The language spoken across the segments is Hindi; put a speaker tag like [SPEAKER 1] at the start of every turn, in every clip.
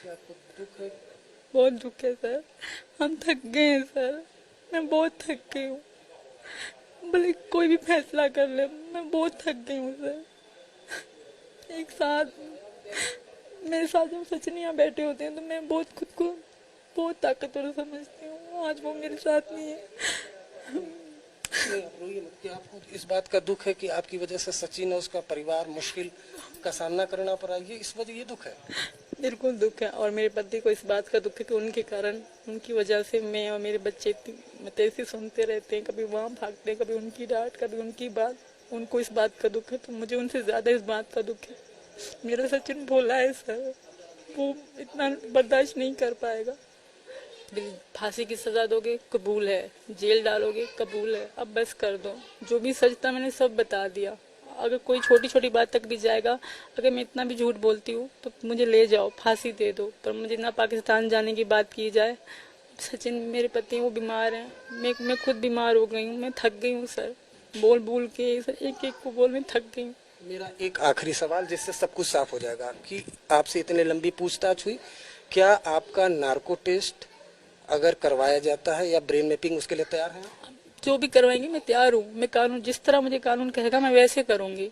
[SPEAKER 1] क्या आपको दुख है?
[SPEAKER 2] बहुत दुख है सर। हम थक गए हैं सर। मैं बहुत थक गई हूँ। भले कोई भी फैसला कर ले, मैं बहुत थक गई हूँ सर। एक साथ मेरे साथ जब सचिन यहाँ बैठे होते हैं तो मैं बहुत खुद को बहुत ताकतवर समझती हूँ। आज वो मेरे साथ नहीं है।
[SPEAKER 1] नहीं, आप रोइए मत। क्या आपको इस बात का दुख है कि आपकी वजह से सचिन और उसका परिवार मुश्किल का सामना करना पड़ा? ये इस वजह ये दुख है?
[SPEAKER 2] बिल्कुल दुख है, और मेरे पति को इस बात का दुख है कि उनके कारण, उनकी वजह से मैं और मेरे बच्चे इतनी मतलब ऐसे सुनते रहते हैं। कभी वहाँ भागते हैं, कभी उनकी डांट, कभी उनकी बात। उनको इस बात का दुख है तो मुझे उनसे ज़्यादा इस बात का दुख है। मेरा सचिन भोला है सर, वो इतना बर्दाश्त नहीं कर पाएगा। फांसी की सजा दोगे कबूल है, जेल डालोगे कबूल है, अब बस कर दो। जो भी सच था मैंने सब बता दिया। अगर कोई छोटी छोटी बात तक भी जाएगा, अगर मैं इतना भी झूठ बोलती हूँ तो मुझे ले जाओ, फांसी दे दो, पर मुझे ना पाकिस्तान जाने की बात की जाए। सचिन मेरे पति वो बीमार हैं, मैं खुद बीमार हो गई हूँ, मैं थक गई हूँ सर। बोल बोल के सर एक एक को बोल मैं थक गई हूँ।
[SPEAKER 1] मेरा एक आखिरी सवाल जिससे सब कुछ साफ हो जाएगा कि आपसे इतने लंबी पूछताछ हुई, क्या आपका नार्को टेस्ट अगर करवाया जाता है या ब्रेन मैपिंग, उसके लिए तैयार हैं?
[SPEAKER 2] जो भी करवाएंगे मैं तैयार हूँ। मैं कानून, जिस तरह मुझे कानून कहेगा मैं वैसे करूँगी।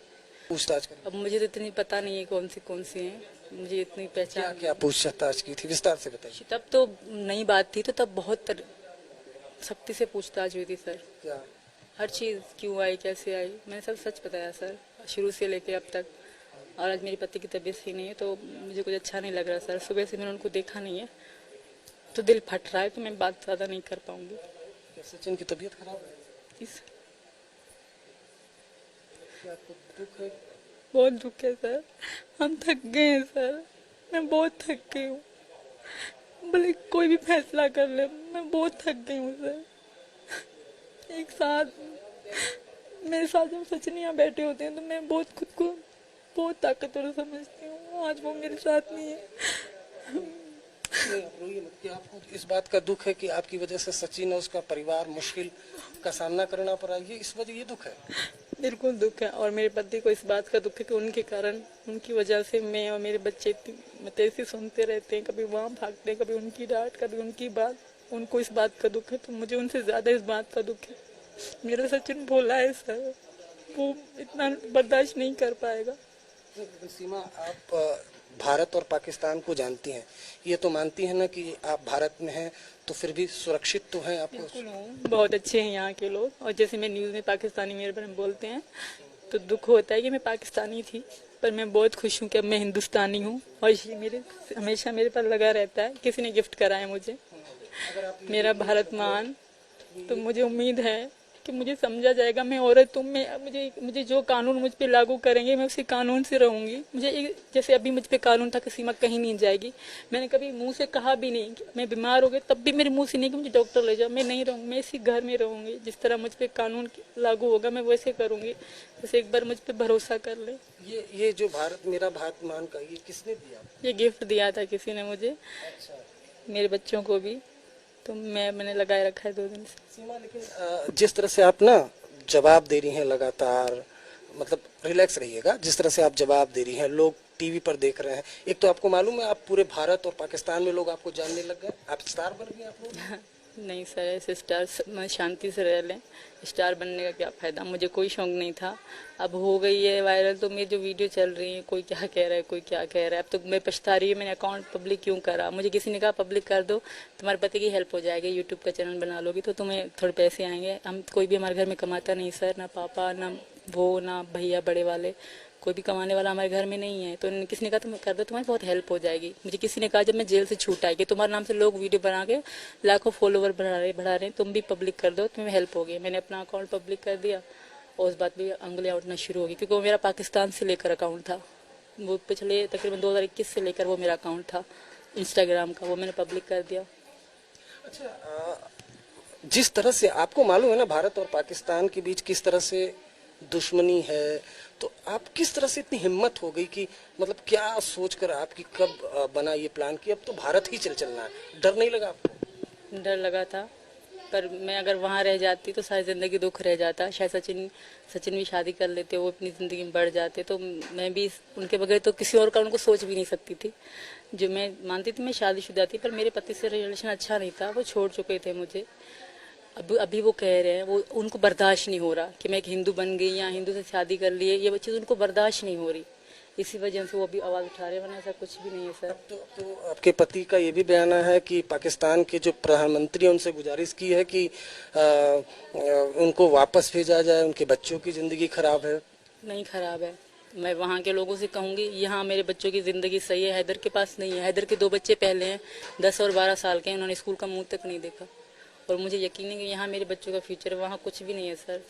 [SPEAKER 1] पूछताछ करें?
[SPEAKER 2] अब मुझे तो इतनी पता नहीं है कौन सी हैं, मुझे इतनी
[SPEAKER 1] क्या
[SPEAKER 2] पहचान
[SPEAKER 1] क्या पूछताछ की थी, विस्तार से बताइए।
[SPEAKER 2] तब तो नई बात थी, तो तब बहुत सख्ती से पूछताछ हुई थी सर।
[SPEAKER 1] क्या?
[SPEAKER 2] हर चीज़ क्यों आई, कैसे आई, मैंने सब सच बताया सर, शुरू से लेके अब तक। और आज मेरे पति की तबीयत सही नहीं है तो मुझे कुछ अच्छा नहीं लग रहा सर। सुबह से मैंने उनको देखा नहीं है तो दिल फट रहा है, तो मैं बात ज़्यादा नहीं कर पाऊंगी।
[SPEAKER 1] क्या सचिन की तबीयत खराब है?
[SPEAKER 2] इस
[SPEAKER 1] क्या आपको दुख है?
[SPEAKER 2] बहुत दुख है सर। हम थक गए हैं सर। मैं बहुत थक गई हूँ। भले कोई भी फैसला कर ले, मैं बहुत थक गई हूँ सर। एक साथ मेरे साथ जब सचिन यहाँ बैठे होते हैं तो मैं बहुत खुद को बहुत ताकतवर समझती हूँ। आज वो मेरे साथ नहीं है।
[SPEAKER 1] नहीं, आप रोइए मत। क्या आपको इस बात का दुख है कि आपकी वजह से सचिन और उसका परिवार मुश्किल का सामना करना पड़ा? ये इस वजह ये दुख है?
[SPEAKER 2] बिल्कुल दुख है, और मेरे पति को इस बात का दुख है कि उनके कारण, उनकी वजह से मैं और मेरे बच्चे इतनी मतलब ऐसे सुनते रहते हैं। कभी वहाँ भागते हैं, कभी उनकी डांट, कभी उनकी बात। उनको इस बात का दुख है तो मुझे उनसे ज़्यादा इस बात का दुख है। मेरा सचिन भोला है सर, वो इतना बर्दाश्त नहीं कर पाएगा।
[SPEAKER 1] लेकिन सीमा, आप भारत और पाकिस्तान को जानती हैं, ये तो मानती हैं ना कि आप भारत में हैं तो फिर भी सुरक्षित तो हैं आपको?
[SPEAKER 2] बिल्कुल हूँ, बहुत अच्छे हैं यहाँ के लोग। और जैसे मैं न्यूज़ में पाकिस्तानी मेरे बारे में बोलते हैं तो दुख होता है कि मैं पाकिस्तानी थी, पर मैं बहुत खुश हूँ कि अब मैं हिंदुस्तानी हूँ। और ये मेरे हमेशा मेरे पर लगा रहता है। किसी ने गिफ्ट करा है मुझे मेरा भारत मान, तो मुझे उम्मीद है कि मुझे समझा जाएगा। मैं औरत हूँ, मैं मुझे मुझे जो कानून मुझ पे लागू करेंगे मैं उसी कानून से रहूंगी। मुझे जैसे अभी मुझ पे कानून था कि सीमा कहीं नहीं जाएगी, मैंने कभी मुंह से कहा भी नहीं कि मैं बीमार हो गई, तब भी मेरे मुंह से नहीं कि मुझे डॉक्टर ले जाओ। मैं नहीं रहूँगी, मैं इसी घर में रहूंगी। जिस तरह मुझ पे कानून लागू होगा मैं वैसे करूंगी। जैसे एक बार मुझ पे भरोसा कर ले।
[SPEAKER 1] ये जो भारत मेरा भारत मान का ये किसने दिया?
[SPEAKER 2] ये गिफ्ट दिया था किसी ने मुझे,
[SPEAKER 1] अच्छा।
[SPEAKER 2] मेरे बच्चों को भी, तो मैंने लगाए रखा है 2 दिन से।
[SPEAKER 1] सीमा, लेकिन जिस तरह से आप ना जवाब दे रही हैं लगातार, मतलब रिलैक्स रहिएगा। जिस तरह से आप जवाब दे रही हैं, लोग टीवी पर देख रहे हैं। एक तो आपको मालूम है आप पूरे भारत और पाकिस्तान में लोग आपको जानने लग गए, आप स्टार बन गए आप लोग।
[SPEAKER 2] नहीं सर, ऐसे स्टार मैं शांति से रह लें। स्टार बनने का क्या फ़ायदा, मुझे कोई शौक नहीं था। अब हो गई है वायरल तो मेरी जो वीडियो चल रही है, कोई क्या कह रहा है, कोई क्या कह रहा है। अब तो मैं पछता रही हूँ मैंने अकाउंट पब्लिक क्यों करा। मुझे किसी ने कहा पब्लिक कर दो, तुम्हारे पति की हेल्प हो जाएगी, यूट्यूब का चैनल बना लोगी तो तुम्हें थोड़े पैसे आएंगे। हम कोई भी हमारे घर में कमाता नहीं सर, ना पापा, ना वो, ना भैया बड़े वाले, कोई भी कमाने वाला हमारे घर में नहीं है। तो किसी ने कहा तुम कर दो, तुम्हारी बहुत हेल्प हो जाएगी। मुझे किसी ने कहा जब मैं जेल से छूट आई कि तुम्हारे नाम से लोग वीडियो बना के लाखों फॉलोवर बढ़ा रहे हैं, तुम भी पब्लिक कर दो, तुम्हें हेल्प होगी। मैंने अपना अकाउंट पब्लिक कर दिया और उस बात भी उंगलियां उठना शुरू होगी, क्योंकि वो मेरा पाकिस्तान से लेकर अकाउंट था। वो पिछले तकरीबन 2021 से लेकर वो मेरा अकाउंट था इंस्टाग्राम का, वो मैंने पब्लिक कर दिया।
[SPEAKER 1] अच्छा, जिस तरह से आपको मालूम है ना भारत और पाकिस्तान के बीच किस तरह से दुश्मनी है, तो आप किस तरह से इतनी हिम्मत हो गई कि मतलब क्या सोचकर आपकी कब बना ये प्लान कि अब तो भारत ही चलना है? डर नहीं लगा आपको?
[SPEAKER 2] डर लगा था, पर मैं अगर वहाँ रह जाती तो सारी ज़िंदगी दुख रह जाता। शायद सचिन भी शादी कर लेते, वो अपनी ज़िंदगी में बढ़ जाते, तो मैं भी उनके बगैर तो किसी और का उनको सोच भी नहीं सकती थी। जो मैं मानती थी मैं शादीशुदा थी, पर मेरे पति से रिलेशन अच्छा नहीं था, वो छोड़ चुके थे मुझे। अब अभी वो कह रहे हैं, वो उनको बर्दाश्त नहीं हो रहा कि मैं एक हिंदू बन गई या हिंदू से शादी कर ली है, ये चीज़ उनको बर्दाश्त नहीं हो रही। इसी वजह से वो अभी आवाज़ उठा रहे हैं, वरना ऐसा कुछ भी नहीं है सर।
[SPEAKER 1] तो आपके पति का ये भी बयान है कि पाकिस्तान के जो प्रधानमंत्री हैं उनसे गुजारिश की है कि उनको वापस भेजा जाए, उनके बच्चों की जिंदगी खराब है।
[SPEAKER 2] नहीं खराब है, मैं वहाँ के लोगों से कहूँगी यहाँ मेरे बच्चों की ज़िंदगी सही है, हैदर के पास नहीं है। हैदर के 2 बच्चे पहले हैं, 10 और 12 साल के हैं, उन्होंने स्कूल का मुंह तक नहीं देखा, और मुझे यकीन है कि यहाँ मेरे बच्चों का फ्यूचर है, वहाँ कुछ भी नहीं है सर।